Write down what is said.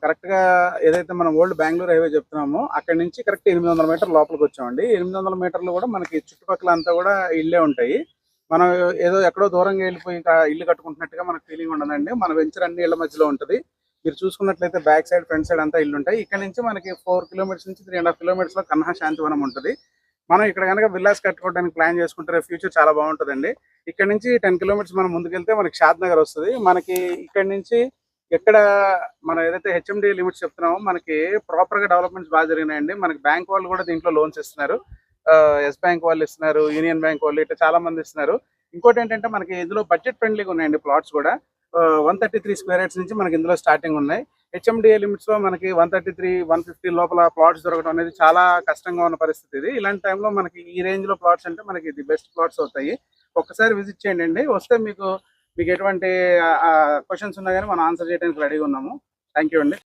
కరెక్ట్‌గా ఏదైతే మనం ఓల్డ్ బెంగుళూరు హైవే చెప్తున్నామో అక్కడి నుంచి కరెక్ట్ 800 మీటర్ల లోపలికి వచ్చామండి. 800 మీటర్లు కూడా మనకి చుట్టుపక్కల అంతా కూడా ఇళ్ళే ఉంటాయి. మనం ఏదో ఎక్కడో దూరంగా వెళ్ళిపోయి ఇంకా ఇల్లు కట్టుకుంటున్నట్టుగా మనకు ఫీలింగ్ ఉండదండి. మన వెంచర్ అన్ని ఇళ్ళ మధ్యలో ఉంటది. మీరు చూసుకున్నట్లయితే బ్యాక్ సైడ్, ఫ్రంట్ సైడ్ అంతా ఇల్లు ఉంటాయి. ఇక్కడ నుంచి మనకి 4 కిలోమీటర్స్ నుంచి 3.5 కిలోమీటర్స్‌లో కన్హా శాంతివనం ఉంటది. మనం ఇక్కడ గనక విల్లాస్ కట్టుకోవడానికి ప్లాన్ చేసుకుంటే ఫ్యూచర్ చాలా బాగుంటదండి. ఇక్కడ నుంచి 10 కిలోమీటర్స్ మనం ముందుకెళ్తే మనకి షాద్ నగర్ వస్తది. మనకి ఇక్కడ నుంచి ఎక్కడ మనం ఏదైతే హెచ్ఎండి లిమిట్స్ చెప్తున్నామో మనకి ప్రాపర్ గా డెవలప్మెంట్స్ బాగా జరిగినాయండి. మనకి బ్యాంక్ వాళ్ళు కూడా దీంట్లో లోన్స్ ఇస్తున్నారు. ఎస్ బ్యాంక్ వాళ్ళు ఇస్తున్నారు, యూనియన్ బ్యాంక్ వాళ్ళు ఇట్లా చాలా మంది ఇస్తున్నారు. ఇంకోటి ఏంటంటే మనకి ఇందులో బడ్జెట్ ఫ్రెండ్లీగా ఉన్నాయండి ప్లాట్స్ కూడా. 133 స్క్వేర్ యార్డ్స్ నుంచి మనకి ఇందులో స్టార్టింగ్ ఉన్నాయి. హెచ్ఎండిఏ లిమిట్స్ లో మనకి 133, 150 లోపల ప్లాట్స్ దొరకడం అనేది చాలా కష్టంగా ఉన్న పరిస్థితి ఇది. ఇలాంటి టైంలో మనకి ఈ రేంజ్ లో ప్లాట్స్ అంటే మనకి ది బెస్ట్ ప్లాట్స్ అవుతాయి. ఒక్కసారి విజిట్ చేయండి. వస్తే మీకు ఎటువంటి క్వశ్చన్స్ ఉన్నా కానీ మనం ఆన్సర్ చేయడానికి రెడీగా ఉన్నాము. థ్యాంక్ యూ అండి.